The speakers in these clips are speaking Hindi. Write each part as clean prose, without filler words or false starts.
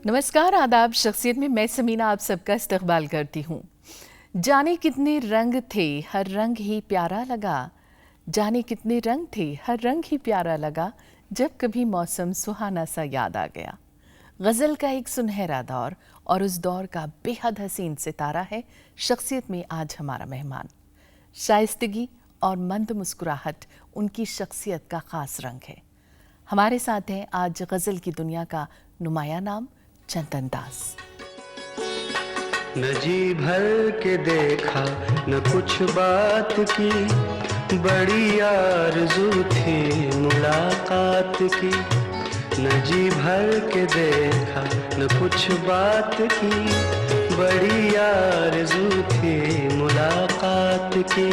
नमस्कार, आदाब। शख्सियत में मैं समीना आप सबका इस्तकबाल करती हूँ। जाने कितने रंग थे, हर रंग ही प्यारा लगा। जाने कितने रंग थे, हर रंग ही प्यारा लगा। जब कभी मौसम सुहाना सा याद आ गया। गज़ल का एक सुनहरा दौर और उस दौर का बेहद हसीन सितारा है शख्सियत में आज हमारा मेहमान। शाइस्तगी और मंद मुस्कुराहट उनकी शख्सियत का ख़ास रंग है। हमारे साथ हैं आज गज़ल की दुनिया का नुमाया नाम चंदन दास। न जी भर के देखा न कुछ बात की, बड़ी आरज़ू थी मुलाकात की। न जी भर के देखा न कुछ बात की, बड़ी आरज़ू थी मुलाकात की।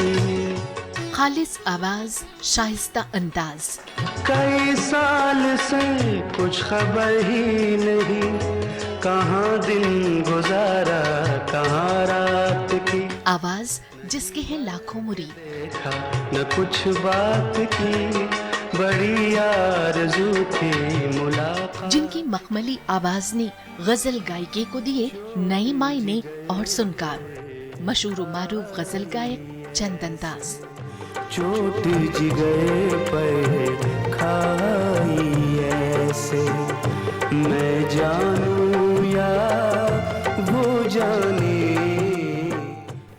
खालिस आवाज, शाइस्ता अंदाज। कई साल से कुछ खबर ही नहीं, कहाँ दिन गुजारा कहाँ रात की। आवाज जिसके हैं लाखों मुरीद। देखा न कुछ बात की, बड़ी आरज़ू थी मुलाकात। जिनकी मखमली आवाज ने गजल गायकी को दिए नए मायने और सुनकार। मशहूर मारूफ गजल गायक चंदन दास। चोट जिगर पर खाई ऐसे, मैं जानूं या वो जाने।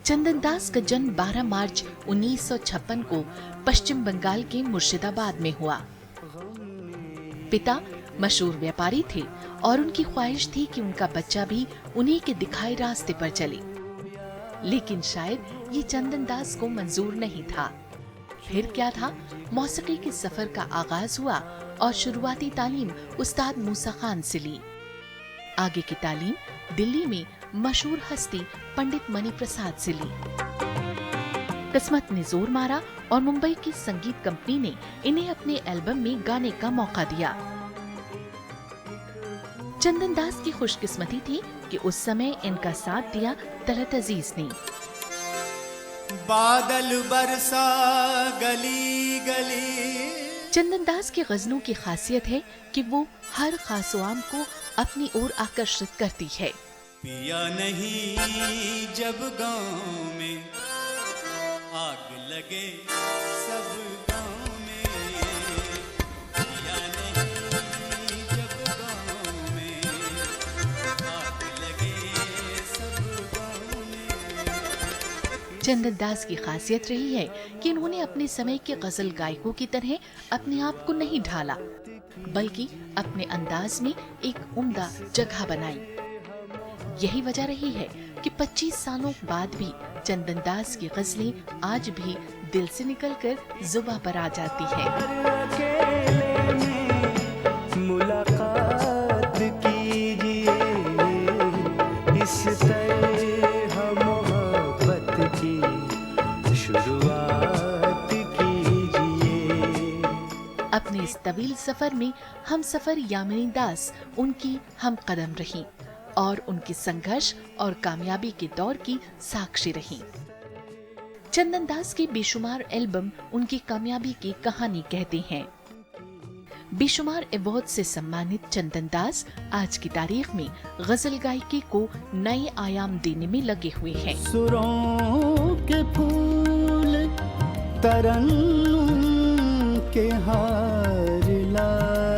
चंदन दास का जन्म 12 मार्च 1956 को पश्चिम बंगाल के मुर्शिदाबाद में हुआ। पिता मशहूर व्यापारी थे और उनकी ख्वाहिश थी कि उनका बच्चा भी उन्हीं के दिखाए रास्ते पर चले, लेकिन शायद ये चंदन दास को मंजूर नहीं था। फिर क्या था, मौसीकी के सफर का आगाज हुआ और शुरुआती तालीम उस्ताद मूसा खान से ली। आगे की तालीम दिल्ली में मशहूर हस्ती पंडित मणि प्रसाद से ली। किस्मत ने जोर मारा और मुंबई की संगीत कंपनी ने इन्हें अपने एल्बम में गाने का मौका दिया। चंदन दास की खुशकिस्मती थी कि उस समय इनका साथ दिया तलत अजीज ने। बादल बरसा गली गली। चंदन दास की गजलों की खासियत है कि वो हर खास आम को अपनी ओर आकर्षित करती है। पिया नहीं जब गाँव में, आग लगे सब गाँव में। पिया नहीं जब गाँव में, आग लगे सब गाँव में। चंदन दास की खासियत रही है कि इन्होंने अपने समय के गजल गायकों की तरह अपने आप को नहीं ढाला, बल्कि अपने अंदाज में एक उम्दा जगह बनाई। यही वजह रही है कि 25 सालों बाद भी चंदन दास की गजलें आज भी दिल से निकलकर जुबां पर आ जाती हैं। मुलाकात कीजिए, इस तरह मोहब्बत की शुरुआत कीजिए। अपने इस तवील सफर में हम सफर यामिनी दास उनकी हम कदम रही और उनके संघर्ष और कामयाबी के दौर की साक्षी रही। चंदन दास के बेशुमार एल्बम उनकी कामयाबी की कहानी कहते हैं। बेशुमार अवार्ड से सम्मानित चंदन दास आज की तारीख में गजल गायकी को नए आयाम देने में लगे हुए हैं। सुरों के फूल तरन्नुम के हार लाए।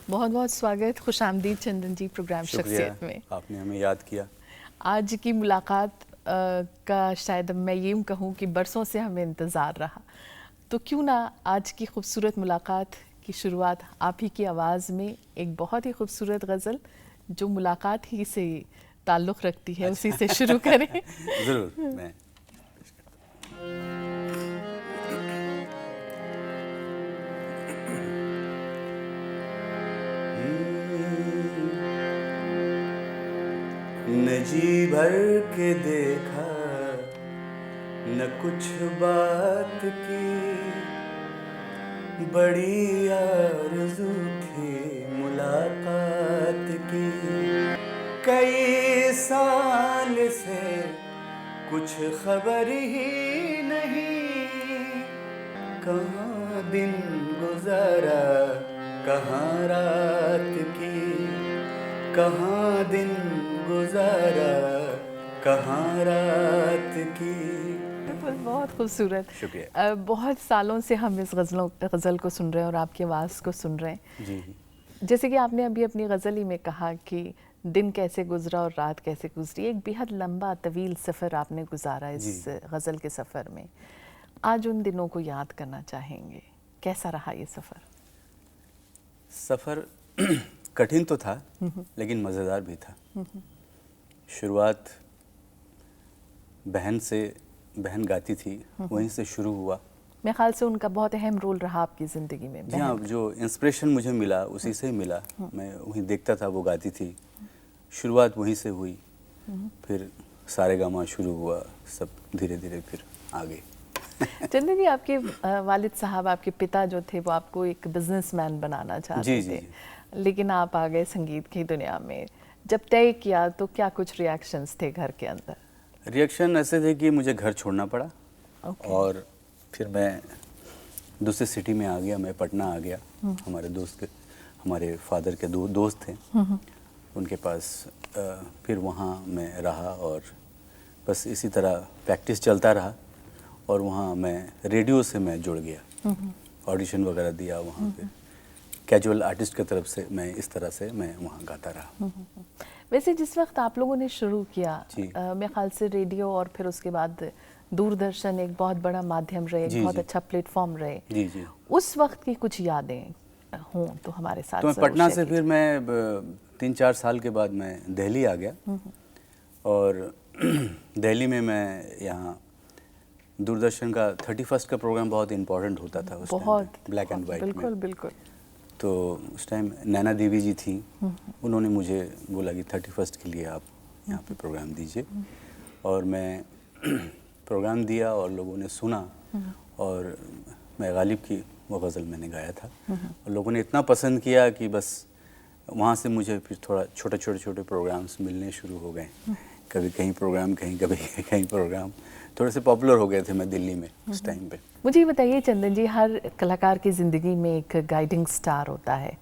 बहुत बहुत स्वागत, खुशामदीद चंदन जी प्रोग्राम शख्सियत में। आपने हमें याद किया। आज की मुलाकात का शायद मैं यूँ कहूँ कि बरसों से हमें इंतज़ार रहा, तो क्यों ना आज की खूबसूरत मुलाकात की शुरुआत आप ही की आवाज़ में एक बहुत ही खूबसूरत गज़ल जो मुलाकात ही से ताल्लुक़ रखती है उसी से शुरू करें। ज़रूर, मैं न जी भर के देखा न कुछ बात की, बड़ी आरज़ू थी मुलाकात की। कई साल से कुछ खबर ही नहीं, कहाँ दिन गुजारा कहाँ रात की, कहाँ दिन गुजारा, कहाँ रात की। बिल्कुल, बहुत खूबसूरत। शुक्रिया। बहुत सालों से हम इस गज़ल को सुन रहे हैं और आपकी आवाज़ को सुन रहे हैं। जी। जैसे कि आपने अभी अपनी गज़ल ही में कहा कि दिन कैसे गुजरा और रात कैसे गुजरी, एक बेहद लंबा तवील सफ़र आपने गुजारा इस गज़ल के सफ़र में। आज उन दिनों को याद करना चाहेंगे, कैसा रहा ये सफ़र? सफ़र कठिन तो था लेकिन मज़ेदार भी था। शुरुआत बहन गाती थी, वहीं से शुरू हुआ। मेरे ख्याल से उनका बहुत अहम रोल रहा आपकी ज़िंदगी में। जी हाँ, जो इंस्पिरेशन मुझे मिला उसी से ही मिला। मैं वहीं देखता था, वो गाती थी, शुरुआत वहीं से हुई, फिर सारेगामा शुरू हुआ, सब धीरे धीरे फिर आगे। चंदन जी, आपके वालिद साहब, आपके पिता जो थे वो आपको एक बिजनेसमैन बनाना चाहते थे, लेकिन आप आ गए संगीत की दुनिया में। जब तय किया तो क्या कुछ रिएक्शंस थे घर के अंदर? रिएक्शन ऐसे थे कि मुझे घर छोड़ना पड़ा और फिर मैं दूसरे सिटी में आ गया, मैं पटना आ गया। हमारे फादर के दोस्त थे, उनके पास फिर वहाँ मैं रहा और बस इसी तरह प्रैक्टिस चलता रहा और वहाँ मैं रेडियो से मैं जुड़ गया, ऑडिशन वगैरह दिया वहाँ पे, कैजुअल आर्टिस्ट की तरफ से मैं इस तरह से मैं वहाँ गाता रहा। वैसे जिस वक्त आप लोगों ने शुरू किया, मेरे ख्याल से रेडियो और फिर उसके बाद दूरदर्शन एक बहुत बड़ा माध्यम रहे, एक बहुत अच्छा प्लेटफॉर्म रहे। जी। उस वक्त की कुछ यादें हों तो हमारे साथ। तो मैं पटना से फिर मैं 3-4 साल के बाद मैं दिल्ली आ गया और दिल्ली में मैं यहाँ दूरदर्शन का 31st का प्रोग्राम बहुत इम्पोर्टेंट होता था उस टाइम, ब्लैक एंड वाइट में। बिल्कुल बिल्कुल। तो उस टाइम नैना देवी जी थी, उन्होंने मुझे बोला कि 31st के लिए आप यहाँ पे प्रोग्राम दीजिए और मैं प्रोग्राम दिया और लोगों ने सुना और मैं गालिब की वो गज़ल मैंने गाया था और लोगों ने इतना पसंद किया कि बस वहाँ से मुझे फिर थोड़ा छोटे प्रोग्राम्स मिलने शुरू हो गए। कभी कहीं प्रोग्राम, कभी कहीं प्रोग्राम, थोड़े से पॉपुलर हो गए थे मैं दिल्ली में उस टाइम पे। मुझे ये बताइए चंदन जी, हर कलाकार की ज़िंदगी में एक गाइडिंग स्टार होता है।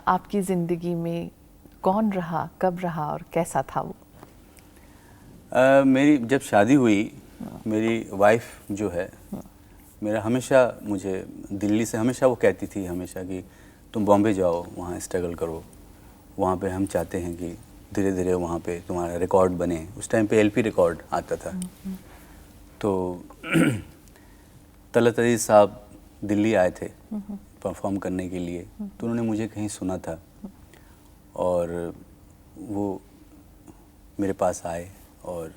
आपकी ज़िंदगी में कौन रहा, कब रहा और कैसा था वो? मेरी जब शादी हुई, मेरी वाइफ जो है, मेरा हमेशा मुझे दिल्ली से हमेशा वो कहती थी हमेशा कि तुम बॉम्बे जाओ, वहाँ स्ट्रगल करो, वहाँ पे हम चाहते हैं कि धीरे धीरे वहाँ पे तुम्हारा रिकॉर्ड बने। उस टाइम पे एलपी रिकॉर्ड आता था। तो तलत अजीज साहब दिल्ली आए थे परफॉर्म करने के लिए, तो उन्होंने मुझे कहीं सुना था और वो मेरे पास आए और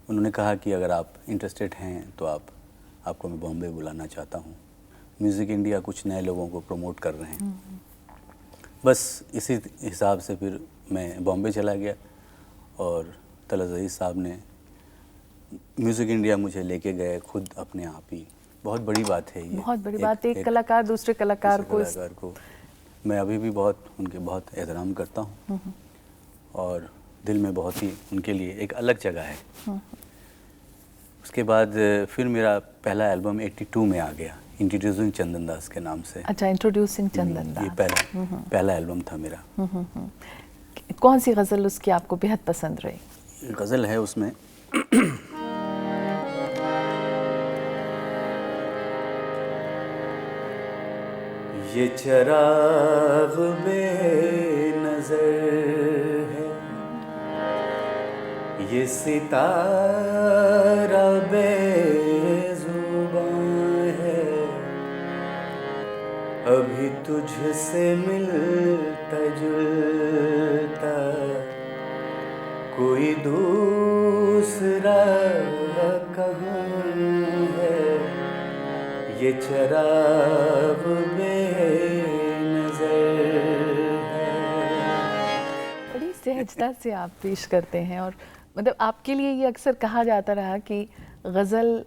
उन्होंने कहा कि अगर आप इंटरेस्टेड हैं तो आपको मैं बॉम्बे बुलाना चाहता हूँ, म्यूज़िक इंडिया कुछ नए लोगों को प्रमोट कर रहे हैं। बस इसी हिसाब से फिर मैं बॉम्बे चला गया और तलत अजीज साहब ने म्यूज़िक इंडिया मुझे लेके गए खुद अपने आप ही। बहुत बड़ी बात है ये, बहुत बड़ी बात। एक कलाकार दूसरे कलाकार को मैं अभी भी उनके बहुत एहतराम करता हूँ और दिल में बहुत ही उनके लिए एक अलग जगह है। उसके बाद फिर मेरा पहला एल्बम 82 में आ गया, इंट्रोड्यूसिंग चंदन दास के नाम से। अच्छा, इंट्रोड्यूसिंग चंदन दास, ये पहला एल्बम था मेरा। कौन सी गज़ल उसकी आपको बेहद पसंद रही? गज़ल है उसमें ये चराग बेनज़र है, ये सितारा बेज़ुबां है, अभी तुझसे मिलता जुलता कोई दूसरा कहाँ है, ये चराग बेनज़र है। बड़ी सहजता से आप पेश करते हैं और मतलब आपके लिए ये अक्सर कहा जाता रहा कि गज़ल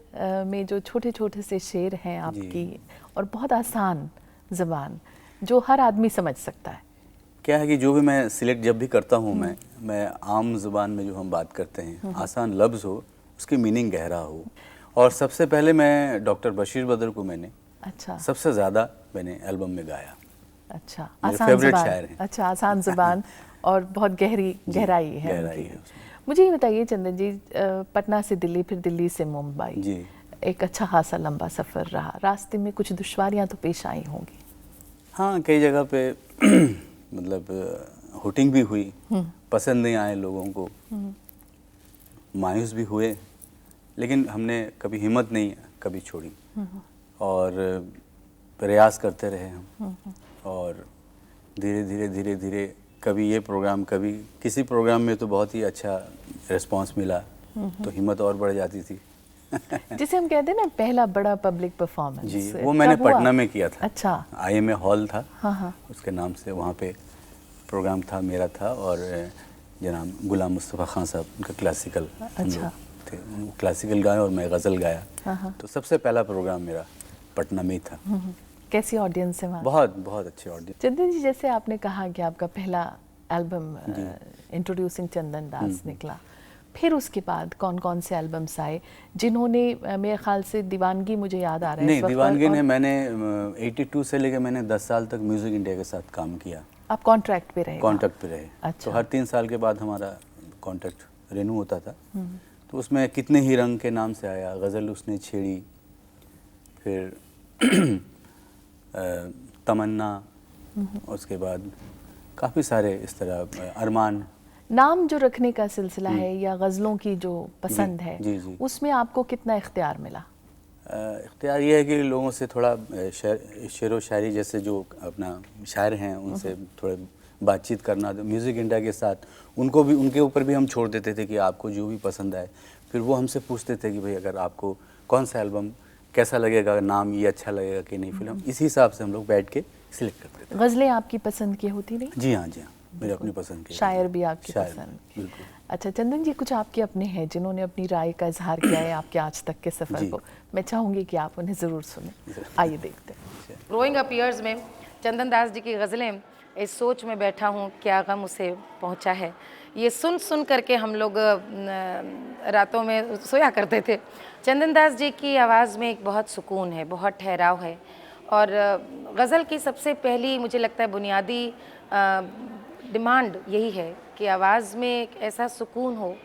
में जो छोटे छोटे से शेर हैं आपकी और बहुत आसान ज़बान जो हर आदमी समझ सकता है। क्या है कि जो भी मैं सिलेक्ट जब भी करता हूँ मैं आम ज़बान में जो हम बात करते हैं, आसान लफ्ज़ हो, उसकी मीनिंग गहरा हो। और सबसे पहले मैं डॉक्टर बशीर बदर को मैंने सबसे ज़्यादा मैंने एल्बम में गाया। अच्छा, मेरे आसान फेवरेट ज़ुबान। शायर हैं। अच्छा, आसान ज़ुबान और बहुत गहराई है गहराई उनकी। है उसमें। मुझे ये बताइए चंदन जी, पटना से दिल्ली, फिर दिल्ली से मुंबई, जी। एक अच्छा खासा लंबा सफ़र रहा, रास्ते में कुछ दुश्वारियां तो पेश आई होंगी। हाँ, कई जगह पे मतलब हुटिंग भी हुई, पसंद नहीं आए लोगों को, मायूस भी हुए, लेकिन हमने कभी हिम्मत नहीं कभी छोड़ी और प्रयास करते रहे हम। और धीरे धीरे कभी ये प्रोग्राम, कभी किसी प्रोग्राम में तो बहुत ही अच्छा रिस्पांस मिला, तो हिम्मत और बढ़ जाती थी। जिसे हम कहते हैं ना पहला बड़ा पब्लिक परफॉर्मेंस, जी, वो मैंने कब हुआ? पटना में किया था। अच्छा। IMA हॉल था, हाँ। उसके नाम से वहाँ पे प्रोग्राम था, मेरा था और जनाब गुलाम मुस्तफ़ा खान साहब, उनका क्लासिकल, हम अच्छा। लोग थे, वो क्लासिकल गाए और मैं गज़ल गाया। तो सबसे पहला प्रोग्राम मेरा पटना में ही था। कैसी ऑडियंस है वहाँ? बहुत अच्छी ऑडियंस। चंदन जी, जैसे आपने कहा कि आपका पहला एल्बम इंट्रोड्यूसिंग चंदन दास निकला, फिर उसके बाद कौन कौन से एल्बम्स आए जिन्होंने मेरे ख्याल से दीवानगी, मुझे याद आ रहा है नहीं, इस वक्त दीवानगी और ने मैंने 82 से लेकर मैंने 10 साल तक म्यूज़िक इंडिया के साथ काम किया। आप कॉन्ट्रैक्ट पे रहे? कॉन्ट्रैक्ट पे रहे। अच्छा। तो हर 3 साल के बाद हमारा कॉन्ट्रैक्ट रिन्यू होता था। तो उसमें कितने ही रंग के नाम से आया, गज़ल उसने छेड़ी, फिर तमन्ना, उसके बाद काफ़ी सारे इस तरह, अरमान। नाम जो रखने का सिलसिला है या गज़लों की जो पसंद है, जी। उसमें आपको कितना इख्तियार मिला? इख्तियार ये है कि लोगों से थोड़ा शेर व शायरी जैसे जो अपना शायर हैं उनसे थोड़े बातचीत करना, तो म्यूज़िक इंडिया के साथ उनको भी, उनके ऊपर भी हम छोड़ देते थे कि आपको जो भी पसंद आए। फिर वो हमसे पूछते थे कि भाई अगर आपको कौन सा एल्बम कैसा लगेगा, नाम ये अच्छा लगेगा कि नहीं, फिल्म, इसी हिसाब से हम लोग बैठ के सिलेक्ट करते थे। गज़लें आपकी पसंद की होती नहीं? जी हाँ, मेरे अपनी पसंद के शायर भी आपकी शायर, पसंद? बिल्कुल। अच्छा चंदन जी, कुछ आपके अपने हैं जिन्होंने अपनी राय का इजहार किया है आपके आज तक के सफ़र को, मैं चाहूँगी कि आप उन्हें ज़रूर सुनें। आइए देखते हैं। ग्रोइंग अप ईयर्स में चंदन दास जी की गज़लें, इस सोच में बैठा हूँ क्या गम उसे पहुँचा है, ये सुन सुन करके हम लोग रातों में सोया करते थे। चंदन दास जी की आवाज़ में एक बहुत सुकून है, बहुत ठहराव है, और गज़ल की सबसे पहली मुझे लगता है बुनियादी डिमांड यही है कि आवाज़ में एक ऐसा सुकून हो,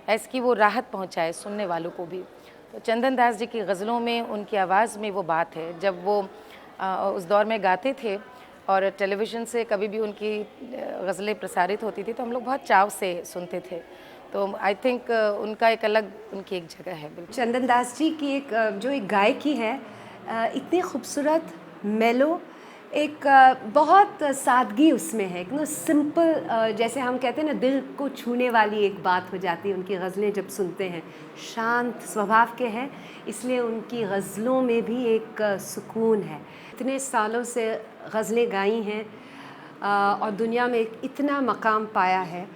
ऐसी कि वो राहत पहुंचाए सुनने वालों को भी। तो चंदन दास जी की गज़लों में, उनकी आवाज़ में वो बात है। जब वो उस दौर में गाते थे और टेलीविज़न से कभी भी उनकी गज़लें प्रसारित होती थी तो हम लोग बहुत चाव से सुनते थे। तो आई थिंक उनका एक अलग, उनकी एक जगह है। बिल्कुल चंदन दास जी की जो एक गायकी है, इतनी खूबसूरत मेलो, एक बहुत सादगी उसमें है, एकदम सिंपल, जैसे हम कहते हैं ना, दिल को छूने वाली एक बात हो जाती है उनकी गज़लें जब सुनते हैं। शांत स्वभाव के हैं, इसलिए उनकी गज़लों में भी एक सुकून है। इतने सालों से गज़लें गाई हैं और दुनिया में इतना मकाम पाया है।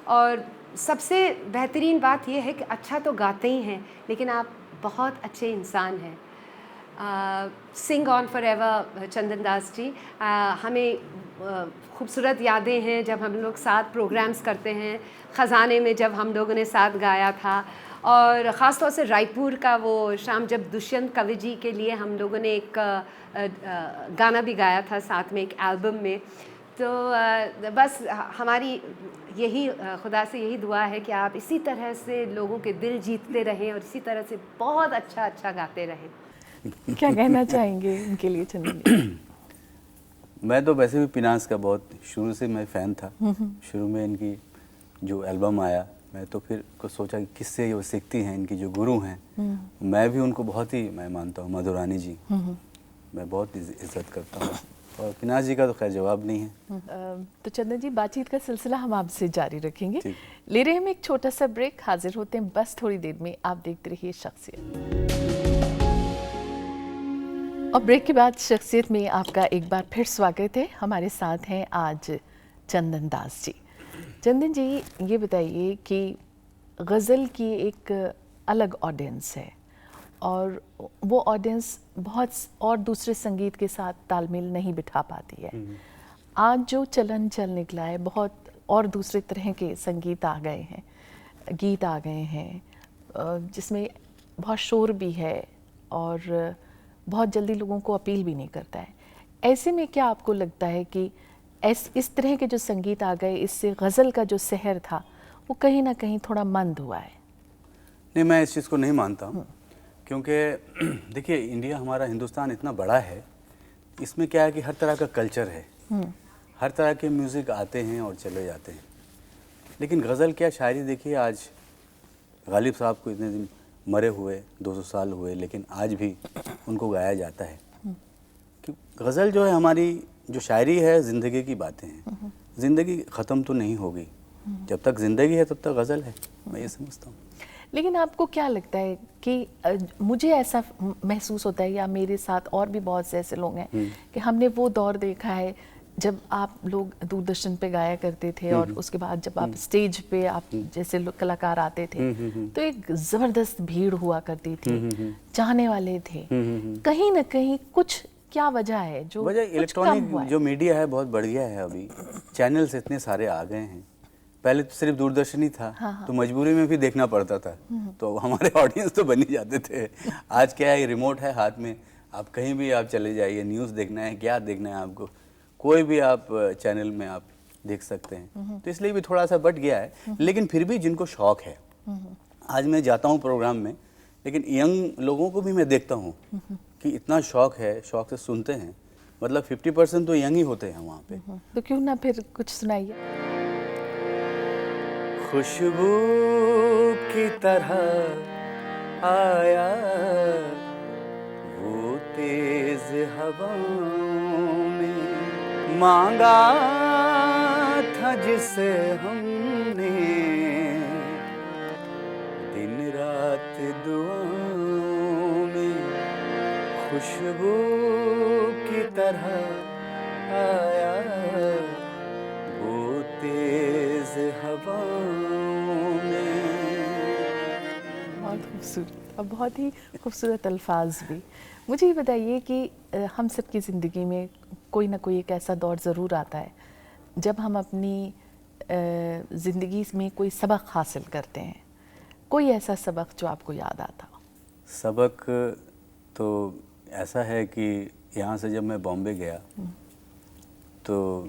और सबसे बेहतरीन बात यह है कि अच्छा तो गाते ही हैं, लेकिन आप बहुत अच्छे इंसान हैं। सिंग ऑन फॉर एवर चंदन दास जी। हमें खूबसूरत यादें हैं जब हम लोग साथ प्रोग्राम्स करते हैं, ख़जाने में जब हम लोगों ने साथ गाया था, और ख़ास तौर से रायपुर का वो शाम जब दुष्यंत कवि जी के लिए हम लोगों ने एक गाना भी गाया था साथ में एक एल्बम में। तो बस हमारी यही खुदा से यही दुआ है कि आप इसी तरह से लोगों के दिल जीतते रहें और इसी तरह से बहुत अच्छा गाते रहें। क्या कहना चाहेंगे इनके लिए चंदन जी? मैं तो वैसे भी पिनास का बहुत शुरू से मैं फ़ैन था। शुरू में इनकी जो एल्बम आया, मैं तो फिर को सोचा कि किससे वो सीखती हैं, इनकी जो गुरु हैं। मैं भी उनको बहुत ही मैं मानता हूँ, मधुरानी जी, मैं बहुत इज्जत करता हूँ, और पिनास जी का तो खैर जवाब नहीं है। तो चंदन जी, बातचीत का सिलसिला हम आपसे जारी रखेंगे। ले रहे हैं एक छोटा सा ब्रेक, हाजिर होते हैं बस थोड़ी देर में। आप देखते रहिए शख्सियत। और ब्रेक के बाद शख्सियत में आपका एक बार फिर स्वागत है। हमारे साथ हैं आज चंदन दास जी। चंदन जी, ये बताइए कि गज़ल की एक अलग ऑडियंस है और वो ऑडियंस बहुत और दूसरे संगीत के साथ तालमेल नहीं बिठा पाती है। आज जो चलन चल निकला है, बहुत और दूसरे तरह के संगीत आ गए हैं, गीत आ गए हैं जिसमें बहुत शोर भी है और बहुत जल्दी लोगों को अपील भी नहीं करता है। ऐसे में क्या आपको लगता है कि इस तरह के जो संगीत आ गए, इससे गज़ल का जो सहर था वो कहीं ना कहीं थोड़ा मंद हुआ है? नहीं, मैं इस चीज़ को नहीं मानता हूँ, क्योंकि देखिए इंडिया हमारा, हिंदुस्तान इतना बड़ा है, इसमें क्या है कि हर तरह का कल्चर है, हर तरह के म्यूज़िक आते हैं और चले जाते हैं। लेकिन गज़ल क्या शायरी देखिए, आज गालिब साहब को इतने दिन मरे हुए 200 साल हुए, लेकिन आज भी उनको गाया जाता है। कि गज़ल जो है, हमारी जो शायरी है, ज़िंदगी की बातें हैं। ज़िंदगी ख़त्म तो नहीं होगी, जब तक ज़िंदगी है तब तक गज़ल है, मैं ये समझता हूँ। लेकिन आपको क्या लगता है कि मुझे ऐसा महसूस होता है, या मेरे साथ और भी बहुत से ऐसे लोग हैं कि हमने वो दौर देखा है जब आप लोग दूरदर्शन पे गाया करते थे, और उसके बाद जब आप स्टेज पे आप जैसे कलाकार आते थे तो एक ज़बरदस्त भीड़ हुआ करती थी, चाहने वाले थे। कहीं ना कहीं कुछ क्या वजह है जो वजह कुछ कम हुआ इलेक्ट्रॉनिक है? जो मीडिया है बहुत बढ़ गया है, अभी चैनल्स इतने सारे आ गए हैं। पहले तो सिर्फ दूरदर्शन ही था, तो मजबूरी में भी देखना पड़ता था, तो हमारे ऑडियंस तो बन ही जाते थे। आज क्या है, रिमोट है हाथ में, आप कहीं भी आप चले जाइए, न्यूज़ देखना है, क्या देखना है आपको, कोई भी आप चैनल में आप देख सकते हैं। तो इसलिए भी थोड़ा सा बढ़ गया है। लेकिन फिर भी जिनको शौक है, आज मैं जाता हूँ प्रोग्राम में, लेकिन यंग लोगों को भी मैं देखता हूँ कि इतना शौक है, शौक से सुनते हैं। मतलब 50% तो यंग ही होते हैं वहाँ पे। तो क्यों ना फिर कुछ सुनाइए। खुशबू की तरह आया वो तेज हवाओं में, मांगा था जिसे हमने दिन रात दुआओं में। खुशबू की तरह आया वो तेज हवाओं में। बहुत खूबसूरत और बहुत ही खूबसूरत अल्फाज भी। मुझे ये बताइए कि हम सब की ज़िंदगी में कोई ना कोई एक ऐसा दौर ज़रूर आता है जब हम अपनी ज़िंदगी में कोई सबक हासिल करते हैं। कोई ऐसा सबक जो आपको याद आता हो? सबक तो ऐसा है कि यहाँ से जब मैं बॉम्बे गया तो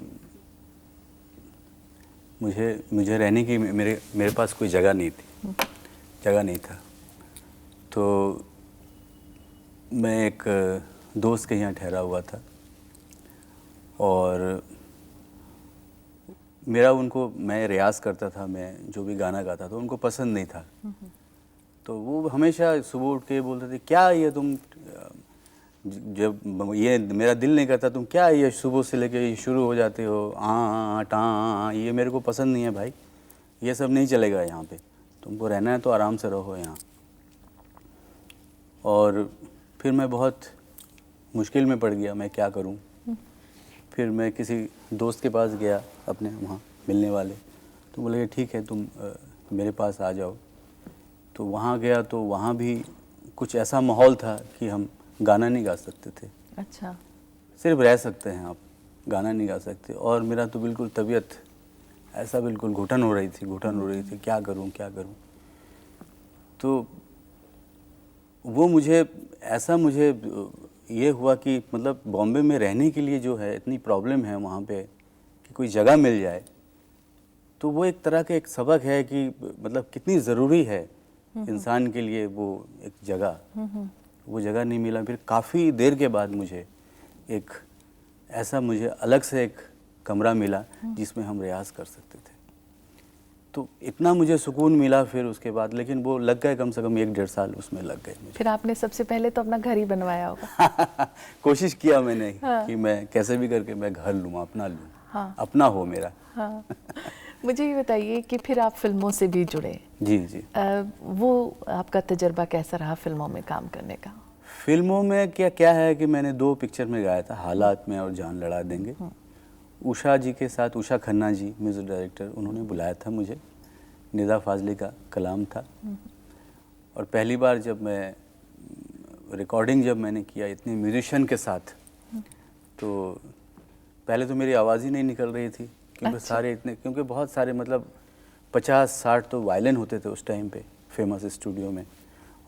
मुझे रहने की मेरे पास कोई जगह नहीं था। तो मैं एक दोस्त के यहाँ ठहरा हुआ था, और मैं रियाज़ करता था, मैं जो भी गाना गाता था उनको पसंद नहीं था। तो वो हमेशा सुबह उठ के बोलते थे, क्या ये तुम, जब ये मेरा दिल नहीं करता, तुम क्या ये सुबह से लेके शुरू हो जाते हो टाँ, ये मेरे को पसंद नहीं है भाई, ये सब नहीं चलेगा यहाँ पे, तुमको रहना है तो आराम से रहो यहाँ। और फिर मैं बहुत मुश्किल में पड़ गया, मैं क्या करूँ। फिर मैं किसी दोस्त के पास गया अपने, वहाँ मिलने वाले, तो बोले ठीक है तुम मेरे पास आ जाओ। तो वहाँ गया तो वहाँ भी कुछ ऐसा माहौल था कि हम गाना नहीं गा सकते थे। अच्छा। सिर्फ रह सकते हैं आप, गाना नहीं गा सकते। और मेरा तो बिल्कुल तबीयत ऐसा बिल्कुल घुटन हो रही थी, क्या करूं। तो वो मुझे ये हुआ कि मतलब बॉम्बे में रहने के लिए जो है इतनी प्रॉब्लम है वहाँ पे कि कोई जगह मिल जाए, तो वो एक तरह का एक सबक है कि मतलब कितनी ज़रूरी है इंसान के लिए वो एक जगह। वो जगह नहीं मिला। फिर काफ़ी देर के बाद मुझे अलग से एक कमरा मिला जिसमें हम रियाज़ कर सकते थे। तो इतना मुझे सुकून मिला फिर उसके बाद, लेकिन वो लग गए कम से कम 1-1.5 साल उसमें लग गए मुझे। फिर आपने सबसे पहले तो अपना घर ही बनवाया होगा। कोशिश किया मैंने कि मैं कैसे भी करके मैं घर लूँ, अपना लूँ, अपना हो मेरा। मुझे ये बताइए कि फिर आप फिल्मों से भी जुड़े। जी। वो आपका तजर्बा कैसा रहा फिल्मों में काम करने का? फिल्मों में क्या है कि मैंने 2 पिक्चर में गाया था, हालात में और जान लड़ा देंगे। उषा जी के साथ, उषा खन्ना जी म्यूज़िक डायरेक्टर, उन्होंने बुलाया था मुझे, निदा फाजली का कलाम था। और पहली बार जब मैं रिकॉर्डिंग मैंने किया इतने म्यूजिशियन के साथ, तो पहले तो मेरी आवाज़ ही नहीं निकल रही थी क्योंकि क्योंकि बहुत सारे मतलब 50-60 तो वायलिन होते थे उस टाइम पे फेमस स्टूडियो में,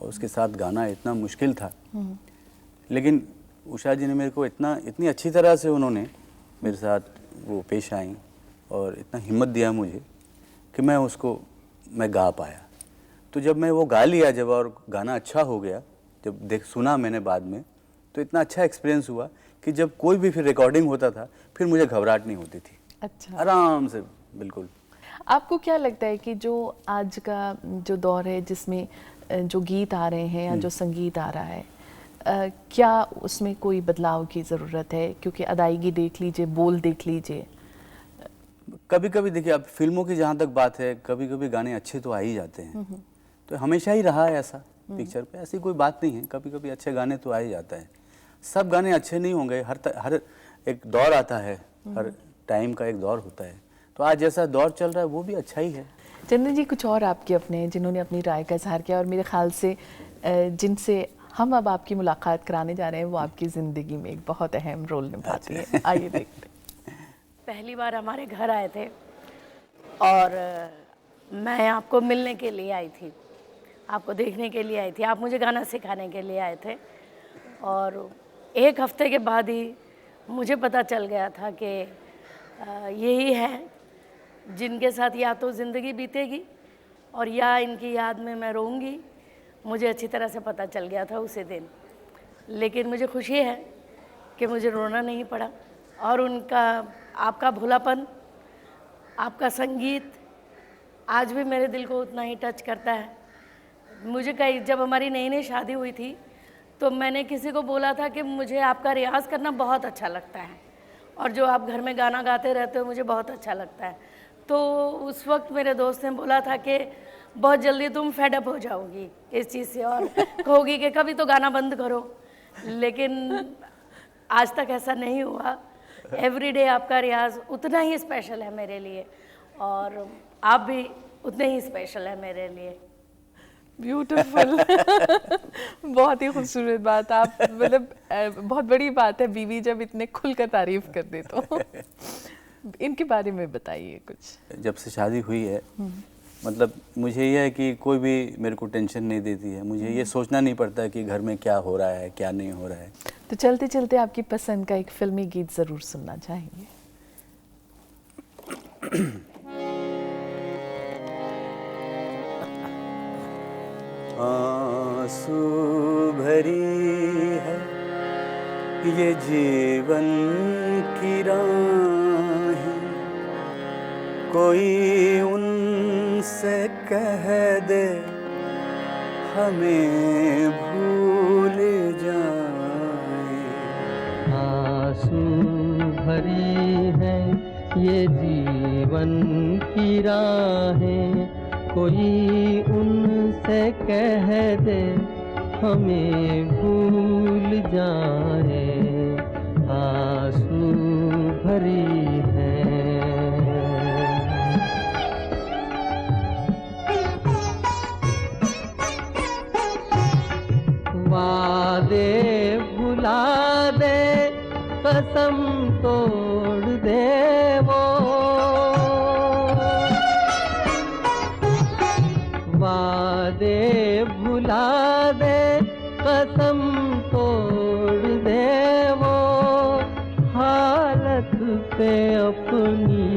और उसके साथ गाना इतना मुश्किल था। लेकिन उषा जी ने मेरे को इतनी अच्छी तरह से उन्होंने मेरे साथ वो पेश आई और इतना हिम्मत दिया मुझे कि मैं गा पाया। तो जब मैं वो गा लिया जब और गाना अच्छा हो गया, जब सुना मैंने बाद में, तो इतना अच्छा एक्सपीरियंस हुआ कि जब कोई भी फिर रिकॉर्डिंग होता था फिर मुझे घबराहट नहीं होती थी। अच्छा, आराम से बिल्कुल। आपको क्या लगता है कि जो आज का जो दौर है जिसमें जो गीत आ रहे हैं या जो संगीत आ रहा है, क्या उसमें कोई बदलाव की ज़रूरत है? क्योंकि अदायगी देख लीजिए, बोल देख लीजिए। कभी कभी देखिए, अब फिल्मों की जहाँ तक बात है, कभी कभी गाने अच्छे तो आ ही जाते हैं, तो हमेशा ही रहा है ऐसा पिक्चर पे, ऐसी कोई बात नहीं है। कभी कभी अच्छे गाने तो आ ही जाता है। सब गाने अच्छे नहीं होंगे, हर एक दौर आता है, हर टाइम का एक दौर होता है। तो आज जैसा दौर चल रहा है वो भी अच्छा ही है। चंदन जी, कुछ और आपके अपने हैं जिन्होंने अपनी राय का इजहार किया और मेरे ख्याल से जिनसे हम अब आपकी मुलाकात कराने जा रहे हैं वो आपकी ज़िंदगी में एक बहुत अहम रोल निभाती है। आइए देखते हैं। पहली बार हमारे घर आए थे और मैं आपको मिलने के लिए आई थी, आपको देखने के लिए आई थी। आप मुझे गाना सिखाने के लिए आए थे और एक हफ्ते के बाद ही मुझे पता चल गया था कि यही है जिनके साथ या तो ज़िंदगी बीतेगी और या इनकी याद में मैं रोऊंगी। मुझे अच्छी तरह से पता चल गया था उसी दिन, लेकिन मुझे खुशी है कि मुझे रोना नहीं पड़ा और आपका भोलापन, आपका संगीत आज भी मेरे दिल को उतना ही टच करता है। मुझे जब हमारी नई नई शादी हुई थी तो मैंने किसी को बोला था कि मुझे आपका रियाज़ करना बहुत अच्छा लगता है और जो आप घर में गाना गाते रहते हो मुझे बहुत अच्छा लगता है। तो उस वक्त मेरे दोस्त ने बोला था कि बहुत जल्दी तुम फेड अप हो जाओगी इस चीज़ से और कहोगी कि कभी तो गाना बंद करो, लेकिन आज तक ऐसा नहीं हुआ। एवरीडे आपका रियाज़ उतना ही स्पेशल है मेरे लिए और आप भी उतने ही स्पेशल है मेरे लिए। ब्यूटीफुल। बहुत ही खूबसूरत बात। आप मतलब बहुत बड़ी बात है बीवी जब इतने खुलकर तारीफ कर दे तो। इनके बारे में बताइए कुछ। जब से शादी हुई है, मतलब मुझे यह है कि कोई भी मेरे को टेंशन नहीं देती है। मुझे ये सोचना नहीं पड़ता कि घर में क्या हो रहा है क्या नहीं हो रहा है। तो चलते चलते आपकी पसंद का एक फिल्मी गीत ज़रूर सुनना चाहेंगे। आंसू भरी है ये जीवन की राहें, कोई उनसे कह दे हमें भूल जाए। आंसू भरी है ये जीवन की राहें, कोई उनसे कह दे हमें भूल जाए। आंसू भरी है। वादे भुला दे, कसम तोड़ दे वो, वादे भुला दे, कसम तोड़ दे वो, हालत पे अपनी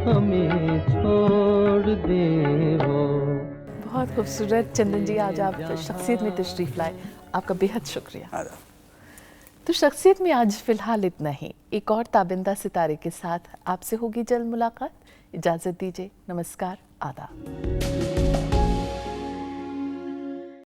हमें छोड़ दे वो। बहुत खूबसूरत। चंदन जी, आज आप शख्सियत में तशरीफ़ लाए, आपका बेहद शुक्रिया। तो शख्सियत में आज फ़िलहाल इतना ही। एक और ताबिंदा सितारे के साथ आपसे होगी जल्द मुलाकात। इजाज़त दीजिए। नमस्कार, आदाब।